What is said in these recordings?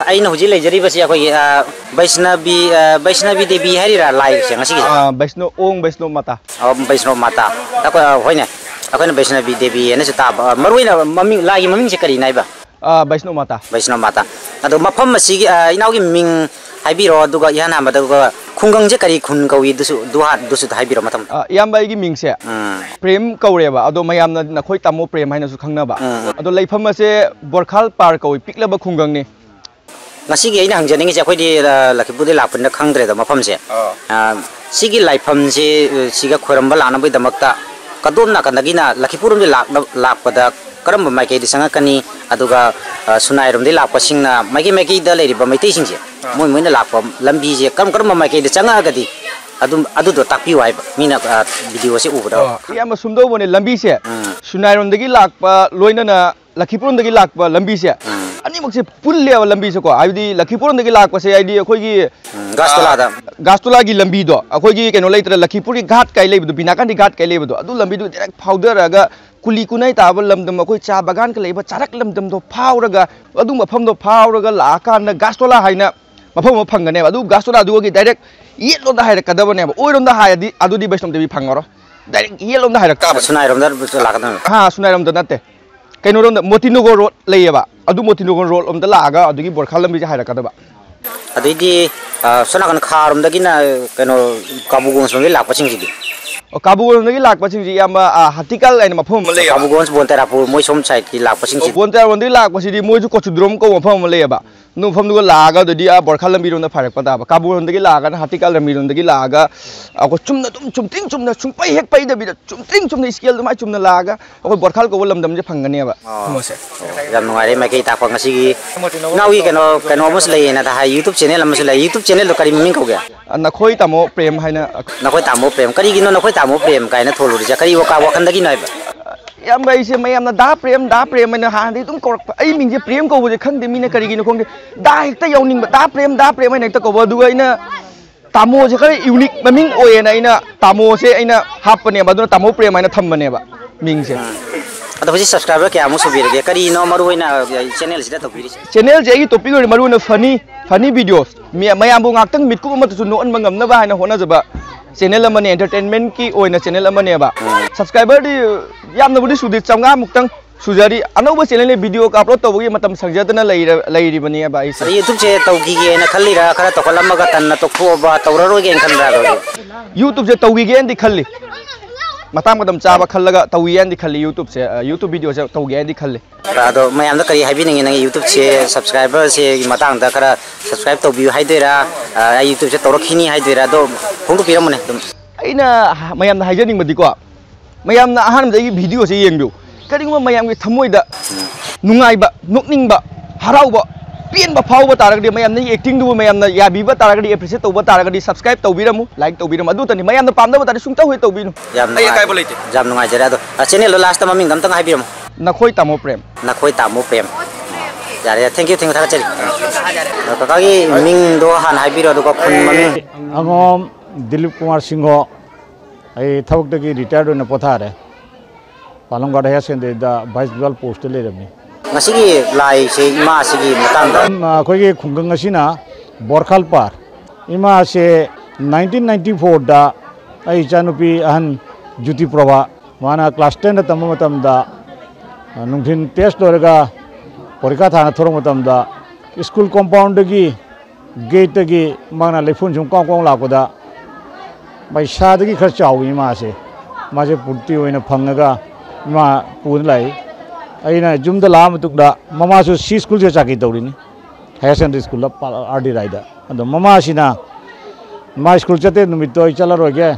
ꯑꯩꯅ ꯍꯧꯖꯤꯛ ꯂꯩꯖꯔꯤꯕꯁꯤ ꯑꯩꯈꯣꯏꯒꯤ ꯕꯩꯁꯅꯕꯤ ꯗꯦꯕꯤ ꯍꯥꯏꯔꯤꯔꯥ ꯂꯥꯏꯁꯦ ꯉꯁꯤꯒꯤ ꯕꯩꯁꯅꯣ ꯃꯥꯇꯥ ꯕꯩꯁꯅꯣ ꯃꯥꯇꯥ ꯑꯩꯈꯣꯏ ꯍꯣꯏꯅꯦ ꯑꯩꯈꯣꯏꯅ ꯕꯩꯁꯅꯕꯤ ꯗꯦꯕꯤ ꯍꯥꯏꯅꯁꯨ ꯇꯥꯕ ꯃꯔꯨꯑꯣꯏꯅ ꯃꯃꯤꯡ ꯂꯥꯏꯒꯤ ꯃꯃꯤꯡꯁꯦ ꯀꯔꯤꯅ ꯍꯥꯏꯕ ꯕꯩꯁꯅꯣ ꯃꯥꯇꯥ ꯑꯗꯣ ꯃꯐꯝ ꯑꯁꯤꯒꯤ ꯏꯅꯥꯎꯒꯤ ꯃꯤꯡ ꯍꯥꯏꯕꯤꯔꯣ ꯑꯗꯨꯒ ꯏꯍꯥꯟ ꯍꯥꯟꯕꯗ ꯈꯨꯡꯒꯪꯁꯦ ꯀꯔꯤ ꯈꯨꯟ ꯀꯧꯏ ꯑꯗꯨꯁꯨ ꯍꯥꯏꯕꯤꯔꯣ ꯃꯊꯪ ꯏꯌꯥꯝꯕ ꯑꯩꯒꯤ ꯃꯤꯡꯁꯦ ꯄ꯭ꯔꯦꯝ ꯀꯧꯔꯦꯕ ꯑꯗꯣ ꯃꯌꯥꯝꯅ ꯅꯈꯣꯏ ꯇꯥꯃꯣ ꯄ꯭ꯔꯦꯝ ꯍꯥꯏꯅꯁꯨ ꯈꯪꯅꯕ ꯑꯗꯣ ꯂꯩꯐꯝ ꯑꯁꯦ ꯕꯣꯔꯈꯥꯜ ꯄꯥꯔ ꯀꯧꯏ ꯄꯤꯛꯂꯕ ꯈꯨꯡꯒꯪꯅꯤ ngasi ini hangjaningi siapa di Lakipudi lapun nak hang dre mafam se sigi laifam se siga khuramba lana bai damakta kadom na kanagina Lakipurum di lak pada karam mai kai di sanga kani aduga sunai rum di lak pasingna mai da leri ba mai te sing se moi na lak lambi je karam mai kai di changa gadi adu do takpi wai mina video se ubra ya ma sumdo bone lambi se sunai rum dagi lak pa loina na Lakipurum dagi lak pa lambi se ani mukse pulle lambi se ko aidi Lakipurum dagi lak pa se aidi akhoi gi gastola gi lambi do akhoi gi keno leitra Lakipuri ghat kai lebu binakan di ghat kai lebu do adu lambi do direct powder aga kuli kunai tabal lamdam akhoi cha bagan ka leiba charak lamdam do phawraga adu mafam do phawraga la kan na gastola haina mafam ma phangane adu gastola adu gi direct yellow da haira kadabane ba oirom da haidi adu di Vaishnav Devi phangoro direct yellow da haira ka sunai rom da lakana ha sunai rom da natte keno rom da Motinagar road leyeba adu Motinagar road om da laga adu gi Borkhal lambi ja haira kadaba adidi sonakan kharum da gina keno Kabugong songi lakpasing sidi Kabugong dagi lakpasing ji yamba hatikal aina mafam ma leyeba Kabugong Bonterapu moi som side ki lakpasing sidi Bonterapu dagi lakpasidi moi ju Kochudrom ko mafam ma leyeba nu mafam du laga dadi Borkhal lambi rom da pharak pada ba Kabugong dagi laga na hatikal lambi rom dagi laga ako chumna chumting chumna chumpai hek pai da bi chumting chumna skill du mai chumna laga ako Borkhal ko lamdam je phangane ba mose yam nungare mai kai takwa ngasi gi nawi keno mus lei na da YouTube channel amus lei YouTube channel do kari ming ko ga nakhoi tamo prem haina nakhoi tamo prem kari gi no nakhoi tamo prem kai na tholu ja kari wa kan da gi nai ba yam bai se mayam na da prem na ha dei tum kork ai ming je prem ko je khang de mi na kari gi no khong de da hekta yawning ba da prem ai na ta ko ba du aina tamo je kari unique maming oye na aina tamo se aina hapne ba du tamo prem aina thambane ba ming se ada hoji subscriber kya mu subir ge kari no maru hoina channel sida to biri channel je ai topic ri maru na funny videos mayam bu ngaktang mit ku ma tu no an mangam na ba haina hona jaba channel amane entertainment ki oina channel amane ba subscriber di yamna budi sudi chamga muktang sujari anoba channel ne video ka upload tawgi matam sangjadana leiri bani ba ai YouTube che tawgi ge na khallira khara to kolamaga tanna to khoba tawraro ge khanra do YouTube che tawgi ge ndi khalli matam kadam chaba khallaga tawi andi khalli YouTube video se tawgi andi khalli ado mayam da kari habi ningi YouTube che subscriber se matang da khara subscribe to view haidera YouTube che tawrakhini haidera do phongdu piramune aina mayam na haijaning madi ko mayam na ahan da video se yengbiu करिंग मयाम के थमोइदा नुंगाइबा नोकनिंगबा हराउबा पेनबा फाउबा तारगदि मयाम ने acting दु मयाम ना याबीबा तारगदि appreciate तौबा तारगदि subscribe तौबिरमु like तौबिरम अदु तनि मयाम ना पामदबा तारि सुंता होय तौबिनु याम कायबो लेते जाम नुंगाइ जरा दो चैनल लास्ट ममिंग दमतंग हाइबिरम नखोय तामो प्रेम यारे थैंक यू थाका चरि काकागी मिंग दो हान हाइबिरो दो खुन ममिंग अंगोम दिलीप कुमार सिंह आई थवकदगी रिटायर्ड होना पोथारे पालंगड़ है सेंदे दा वाइस प्रिंसिपल पोस्ट ले rummy ngasi lai se ima sigi matang da khoi ge khungang asina Borkhal par ima se 1994 da ai chanupi ahan Juti Prabha mana class 10 da tamu matam da nungthin test lorega porika thana thoro matam da school compound gi gate gi mana lefun jung kong la ko da bai sha da gi khar chawi ma se ma je purti hoina phangaga ma pun lai aina jumda lam tukda mama su si school je chaki tawrini higher secondary school RD raida ado mama sina ma school chate numit to chala roge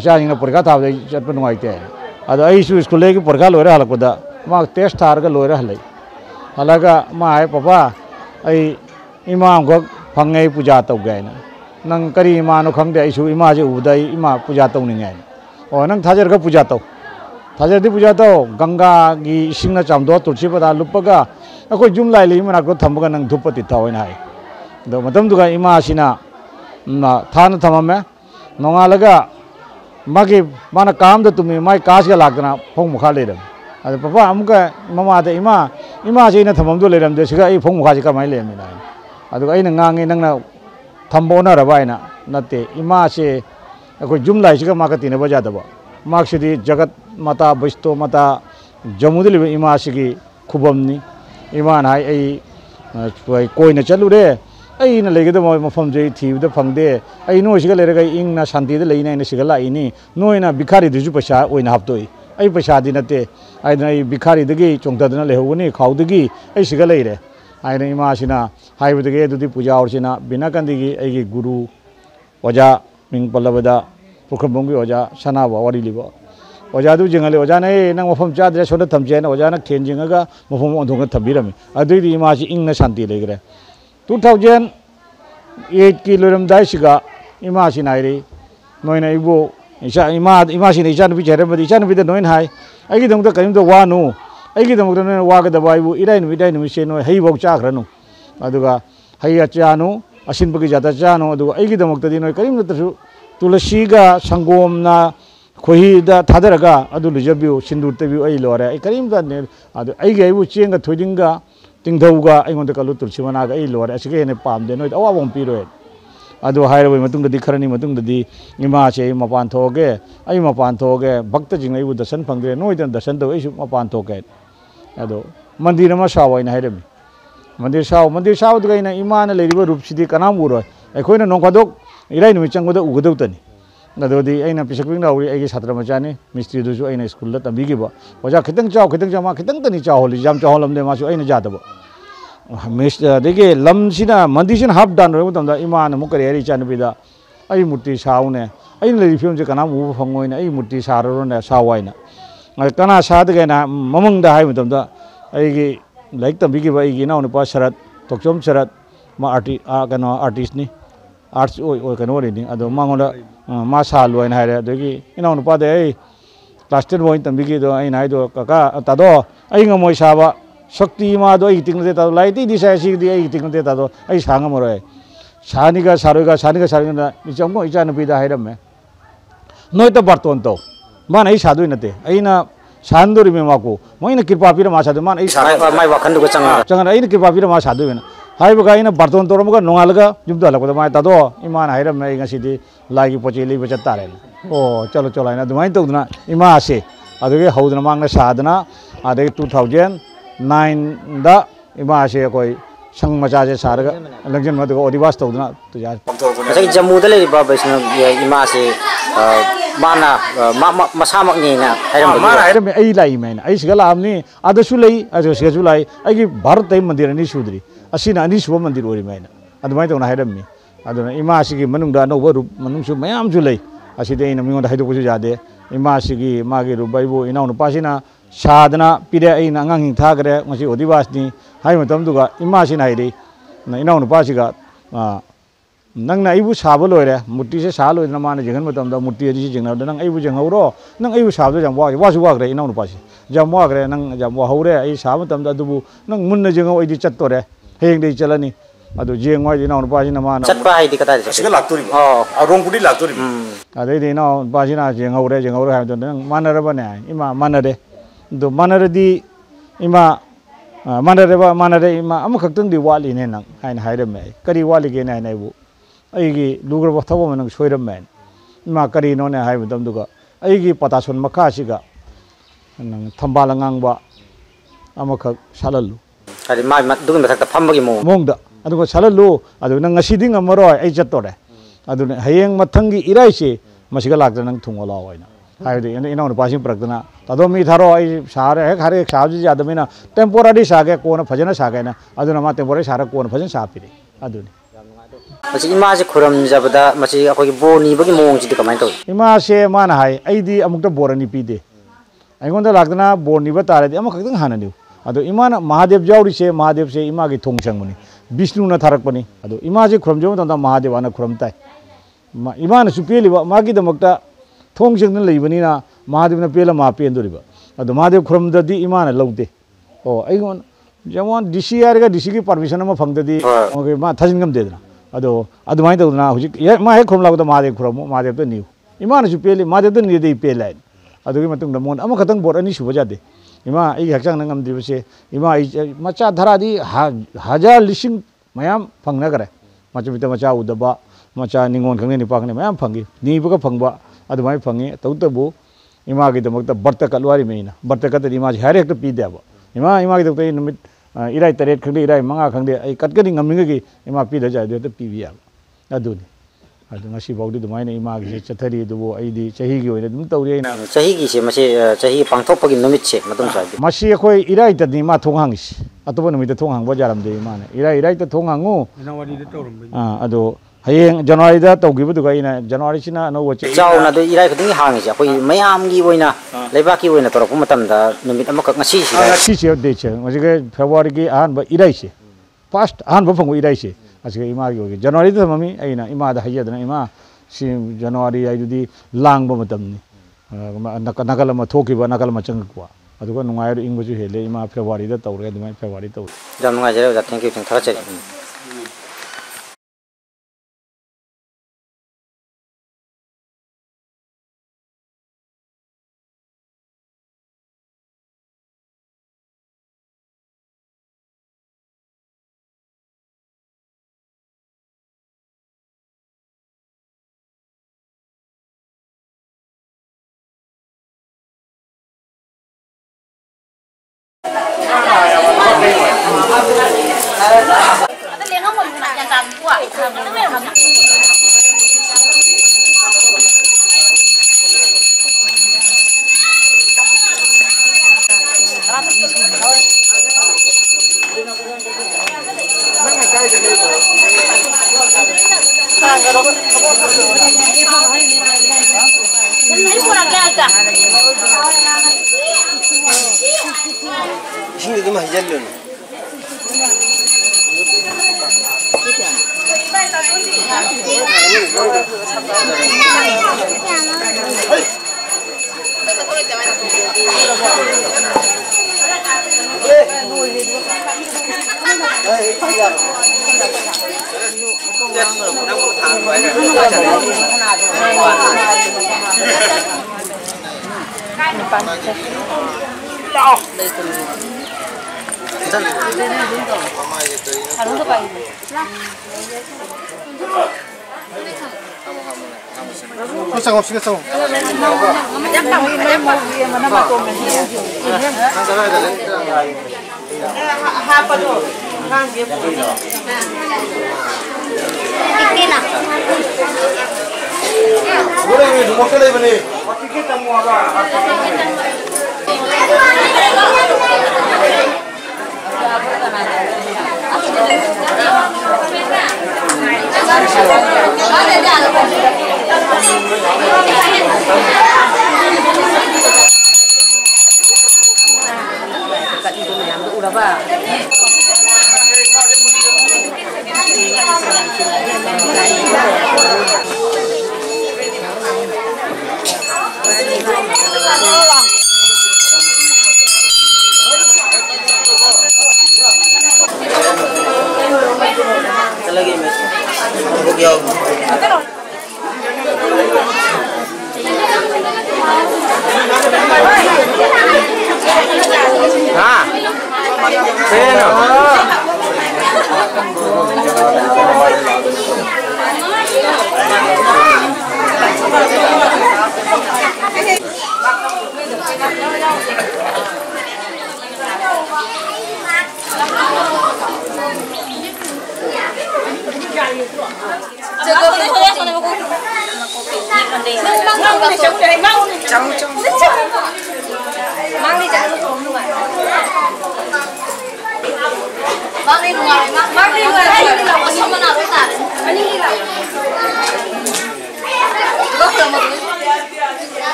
isa ina porka tha de chatpa nuaite ado ai su school le ki porka lore halakda ma test thar ga lore halai halaga ma ai papa ai imam go phangai puja taw gaina nang kari ma no khangde ai su ima je udai ima puja taw ningai o nang thajar ga puja taw थाजरदी पूजा तो गंगा की सिंगना चामदो तुलसी पदा लुपगा अखोय जुम लाइली मना को थमगा नंग धुपति थावना है दो मतम दुगा इमा सिना ना थान थममे नोंगालगा मागी माना काम दो तुमी माई कास ga लागना फोंग मुखा लेरम अदे पापा अमुका ममा दे इमा सिना थमम दो लेरम दे सिगा ई फोंग मुखा जी कमाई लेम ना अदुगा अइना ngange nangna thambona rabaina natte ima se akoi jumlai siga makati ne baja daba maksidi jagat mata bisto mata jamudili ima sigi khubamni ima nai ai koina chalure ai na legeda mafam jei thibda phangde ai no siga lerega ing na shanti de leina ina siga lai ni noina bikhari du pasha oina haptoi ai pasha di nate ai na bikhari degi chongta dana lehuni khawdegi ai siga leire ai na ima sina haibudege dudi puja orchina bina kandigi ai gi guru oja ming palabada pukhambongi oja sanawa wari libo oja du jingale oja nei nang mafam cha de soda thamje na oja na khen jingaga mafam ondong thabirami adui ima si ing na shanti legre 2008 ki loram dai siga ima si nairi noina ibo ima si nei chan bi jere badi chan bi de noin hai ai gi dong da kaim do wa nu ai gi dong da no wa ga da bai bu irai nu se no hei bok cha khranu aduga hei cha nu asin bagi jata cha nu aduga ai gi dong da di no kaim da su tulasi ga sangom na khoi da thadaraga adu lujabiu sindur te bi ai lore ai karim da ne adu ai ga ibu chenga thodinga tingdauga ai ngonda kalu tulsi mana ga ai lore asige ne pam de noi awa bom pi ro adu haira bai matung da di kharani matung da di ima che mapan thoge ai mapan thoge bhakta jing ai bu darshan phangre noi da darshan do ai su mapan thoge adu mandir ma sawai na haire mandir saw da ina ima na leiriba rup sidi kanam uro ai khoina nong khadok irai nu chang da ugadau tani nadodi aina pisakring rawi ai satra machani mistri du aina school la tambi gi ba oja khitang chaw ma khitang tani chaw holi jam chaw lam de ma su aina ja da ba mes dege lam sina mandishin half dan ro tam da iman mu kare ri chan bi da ai mutti saw ne ai le film je kana mu phangoi ne ai mutti sa ro ne sawai na kana sa de na mamang da hai mu tam da ai gi like tambi gi ba ai gi na nu pa sharat tokchom sharat ma artist ni arts oi kano ri ni ado mangoda ma sa loin hai re dogi ina nu pa de class 10 boy tambi gi do ai nai do kaka ta do ai ngamoi sa ba shakti ma do ai ting de ta lai ti di sa si di ai ting de ta do ai sa ngam ro sani ga na ni chong ko icha na pi da hai ram me noi ta barton to man ai sa do na te ai na sandori me ma ko moi na kirpa pi ra ma sa do man ai sa mai wakhan du changa ai na kirpa pi ra ma sa do na hai ba ina barton to ram ga nongal ga jum da la ko ma ta do iman hai ram me nga si di lai gi pochi li ba chat ta re o chalo ina du mai to na ima ase adu ge hau na mang na sa dana ade 2009 da ima ase koi sang macha je sa ga langjan ma do odibas to na to ja sai jammu da le ba baisna ima ase mana masamak ni na hairam mana hairam ai lai main ai sigala amni adasu lai adu sigasu lai ai gi bharat dai mandir ni sudri asina ani suba mandir ori main adu mai to na hairam mi adu na ima sigi manung da no ru manung su mayam ju lai aside ina mi ngonda haido ku ju jade ima sigi magi ru baibo ina nu pasina sadana pire ai na ngang tha gre ngasi odibas ni hai matam du ga ima sin hai ri na ina nu pasiga nang na ibu sabo loire mutti se sa loire na mana jengan matam da mutti ji jengna da nang ibu jengau ro nang ibu sabo jam wa su wa gre ina nu pasi jam wa gre nang jam wa hore ai sabo matam da dubu nang mun na jengau ai di chat to re heng dei chalani adu jengwai di ina nu pasi na mana chat pa hai di kata siga laktori rong pudi laktori ade di na pasi na jengau re ha to nang mana ra bane ima mana de do mana re di ima mana re ima am khak tung di wali ne nang hai na hai re me kari wali ge nai nai bu ai gi lugar ba thabo manang soiram men ma kari no ne hai budam duga ai gi pata son makha siga nang thambala ngang ba amakha salalu ari ma dugi mathak ta phamba gi mong da aduga salalu adu nang ngasi ding amaro ai chatore adu ne hayeng mathangi irai se masiga lakda nang thungola waina hai de ina no pasing prakdana tado mi tharo ai sare he khare saji adamina temporary sage ko na phajana sage na adu na ma temporary sare ko na phajana sapire adu masi ima se khuram jabada masi akoi boni bagi mong ji kamai to ima se mana hai aidi amukta borani pide aingonda lagdana borni ba tare ama khakdang hanani ado imana mahadev jauri se mahadev se ima gi thong changmani vishnu na tharak pani ado ima se khuram jaw ta mahadev ana khuram tai imana supeli ba magi damakta thong changna leibani na mahadev na pela ma pendori ba ado mahadev khuram da di imana laude o aingon jamon DCR ga DC ki permission ma phangda di okay ma thajingam de na ado adumai to na huji ma he khrom lagda mahadev khrom mahadev to niu imana supeli mahadev to ni de pelai ado gi matung da mon ama khatang bor ani suba jade ima ai hakchang nangam di base ima ai macha dhara di hajar lishing mayam phangna kare macha bita macha udaba macha ningon khangni nipa khangni mayam phangi ni buka phangba adu mai phangi tawtabu ima gi damakta barta kalwari meina barta ka ima hare ek pi deba ima gi damakta numit irai taret khangdi irai manga khangdi ai katkani ngamni gi ima pi da ja de ta pi biya aduni adu ngasi bawdi dumaina ima gi chathari dubo aidi chahi gi oina dum tawri na chahi gi se mase chahi pangthok pagi numit se matum sa masi khoi irai ta ni ma thong hangis atoba numit thong hang ba jaram de ima ne irai ta thong hangu January da tawram ado hayeng January da tawgi bu du ga ina January sina no wache chau na do irai khading hangi se khoi mayam gi oina leiba ki oina torok matam da numit amak ngasi si ngasi se de che ngasi ge February gi ahan ba irai se past ahan ba phangu irai se asige ima gi January da mami aina ima da hayya da ima si January ai di lang ba matam ni nakal ma thoki ba nakal ma chang kwa aduga nungai ing bu ju hele ima February da tawre dumai February taw jam nungai jare ja thank you thara che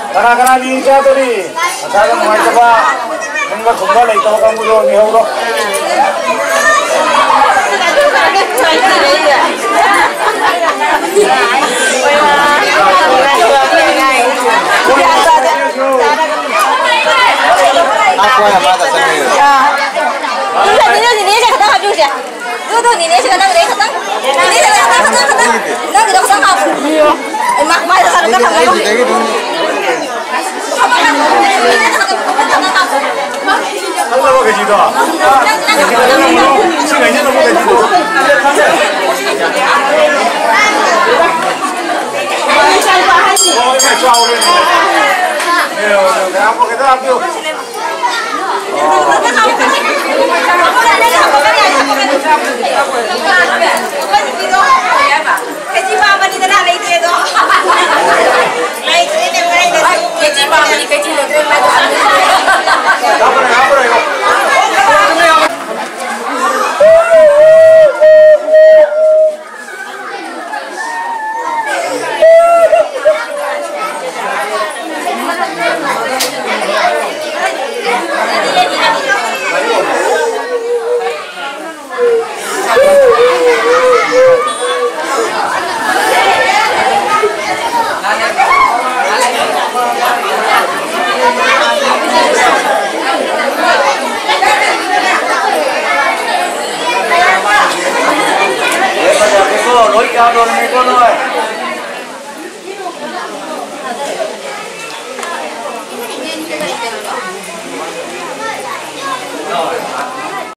Kana-kana di siya to ni. Masyadong mga isa pa. 뭔가 건강에 있다고 까무도 미호로. Aku yang mana sini? Ini saya kata habis ya. Tuh ini saya kata ini kata. Ini saya kata. Nah kita kesana apa? Iya. Mak saya kata apa? Kamu mau ke situ? Sengaja mau ke situ. Oh, ini jauh ini. Apa kita ambil? Lối cao rồi mấy con ơi.